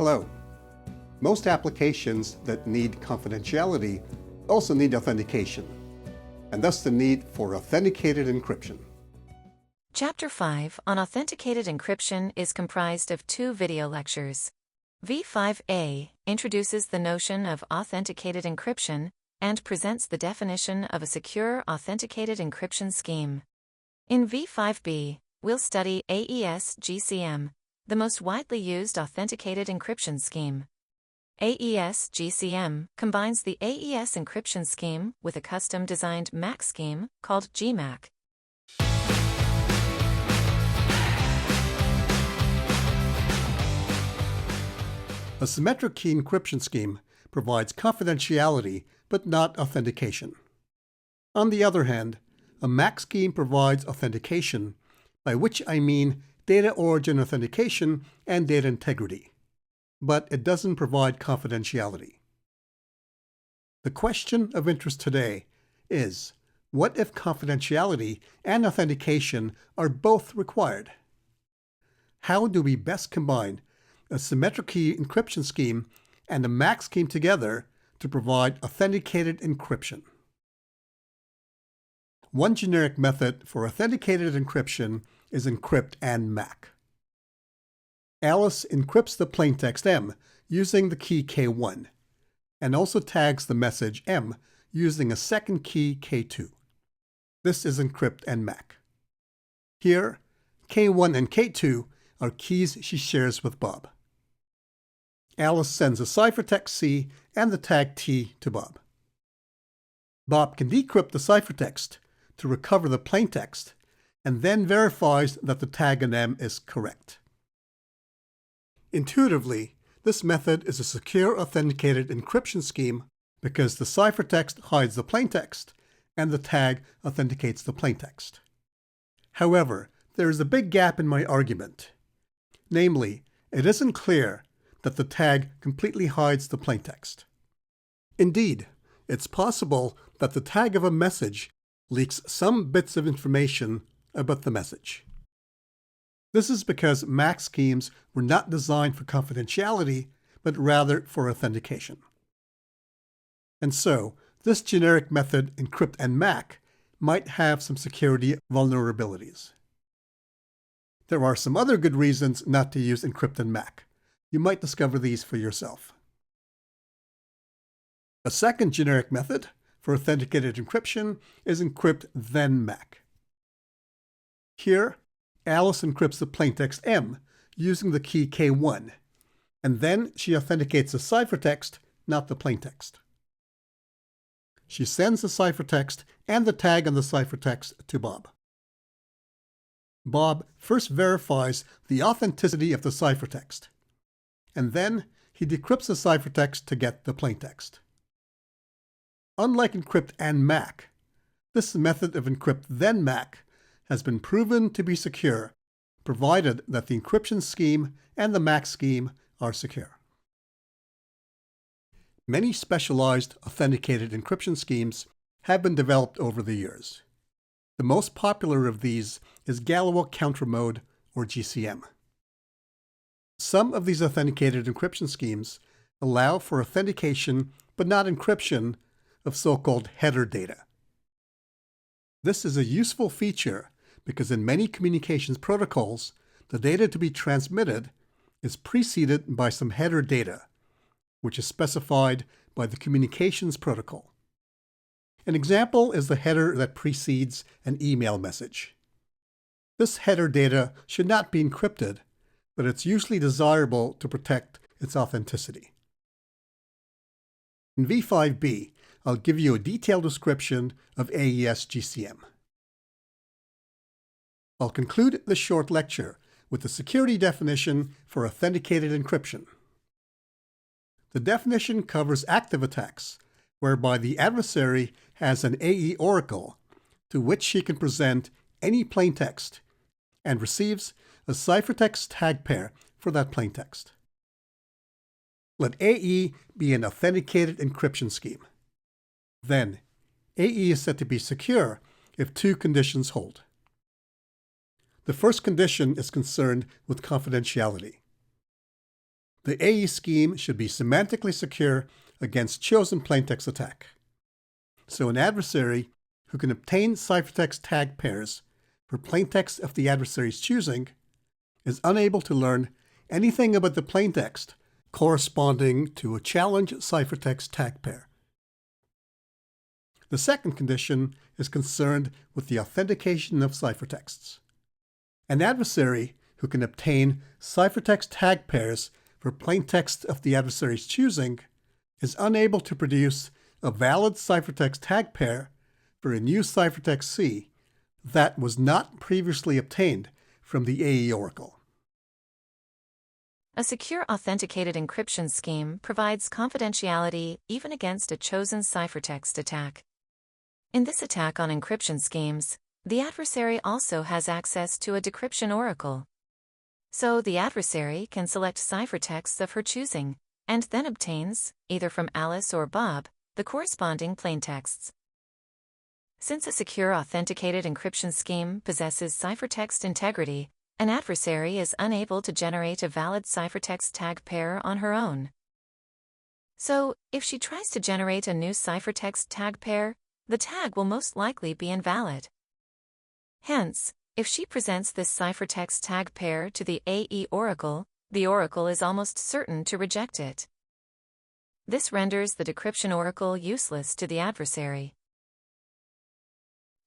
Hello. Most applications that need confidentiality also need authentication, and thus the need for authenticated encryption. Chapter 5 on Authenticated Encryption is comprised of 2 video lectures. V5a introduces the notion of authenticated encryption and presents the definition of a secure authenticated encryption scheme. In V5b, we'll study AES-GCM, the most widely used authenticated encryption scheme. AES-GCM combines the AES encryption scheme with a custom-designed MAC scheme called GMAC. A symmetric key encryption scheme provides confidentiality but not authentication. On the other hand, a MAC scheme provides authentication, by which I mean data origin authentication and data integrity, but it doesn't provide confidentiality. The question of interest today is, what if confidentiality and authentication are both required? How do we best combine a symmetric key encryption scheme and a MAC scheme together to provide authenticated encryption? One generic method for authenticated encryption is Encrypt-and-MAC. Alice encrypts the plaintext M using the key K1 and also tags the message M using a second key K2. This is Encrypt-and-MAC. Here, K1 and K2 are keys she shares with Bob. Alice sends a ciphertext C and the tag T to Bob. Bob can decrypt the ciphertext to recover the plaintext and then verifies that the tag in M is correct. Intuitively, this method is a secure authenticated encryption scheme because the ciphertext hides the plaintext and the tag authenticates the plaintext. However, there is a big gap in my argument. Namely, it isn't clear that the tag completely hides the plaintext. Indeed, it's possible that the tag of a message leaks some bits of information about the message. This is because MAC schemes were not designed for confidentiality, but rather for authentication. And so, this generic method, Encrypt-and-MAC, might have some security vulnerabilities. There are some other good reasons not to use Encrypt-and-MAC. You might discover these for yourself. A second generic method for authenticated encryption is Encrypt-then-MAC. Here, Alice encrypts the plaintext M using the key K1, and then she authenticates the ciphertext, not the plaintext. She sends the ciphertext and the tag on the ciphertext to Bob. Bob first verifies the authenticity of the ciphertext, and then he decrypts the ciphertext to get the plaintext. Unlike Encrypt-and-MAC, this method of Encrypt-then-MAC has been proven to be secure, provided that the encryption scheme and the MAC scheme are secure. Many specialized authenticated encryption schemes have been developed over the years. The most popular of these is Galois Counter Mode, or GCM. Some of these authenticated encryption schemes allow for authentication but not encryption of so-called header data. This is a useful feature because in many communications protocols, the data to be transmitted is preceded by some header data, which is specified by the communications protocol. An example is the header that precedes an email message. This header data should not be encrypted, but it's usually desirable to protect its authenticity. In V5b, I'll give you a detailed description of AES-GCM. I'll conclude this short lecture with the security definition for authenticated encryption. The definition covers active attacks, whereby the adversary has an AE oracle to which she can present any plaintext and receives a ciphertext tag pair for that plaintext. Let AE be an authenticated encryption scheme. Then, AE is said to be secure if 2 conditions hold. The first condition is concerned with confidentiality. The AE scheme should be semantically secure against chosen plaintext attack. So an adversary who can obtain ciphertext tag pairs for plaintext of the adversary's choosing is unable to learn anything about the plaintext corresponding to a challenge ciphertext tag pair. The second condition is concerned with the authentication of ciphertexts. An adversary who can obtain ciphertext tag pairs for plaintext of the adversary's choosing is unable to produce a valid ciphertext tag pair for a new ciphertext C that was not previously obtained from the AE oracle. A secure authenticated encryption scheme provides confidentiality even against a chosen ciphertext attack. In this attack on encryption schemes, the adversary also has access to a decryption oracle. So the adversary can select ciphertexts of her choosing, and then obtains, either from Alice or Bob, the corresponding plaintexts. Since a secure authenticated encryption scheme possesses ciphertext integrity, an adversary is unable to generate a valid ciphertext tag pair on her own. So, if she tries to generate a new ciphertext tag pair, the tag will most likely be invalid. Hence, if she presents this ciphertext tag pair to the AE oracle, the oracle is almost certain to reject it. This renders the decryption oracle useless to the adversary.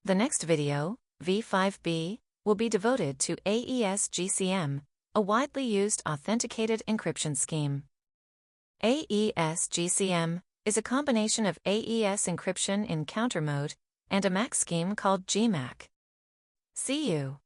The next video, V5b, will be devoted to AES-GCM, a widely used authenticated encryption scheme. AES-GCM is a combination of AES encryption in counter mode and a MAC scheme called GMAC. See you.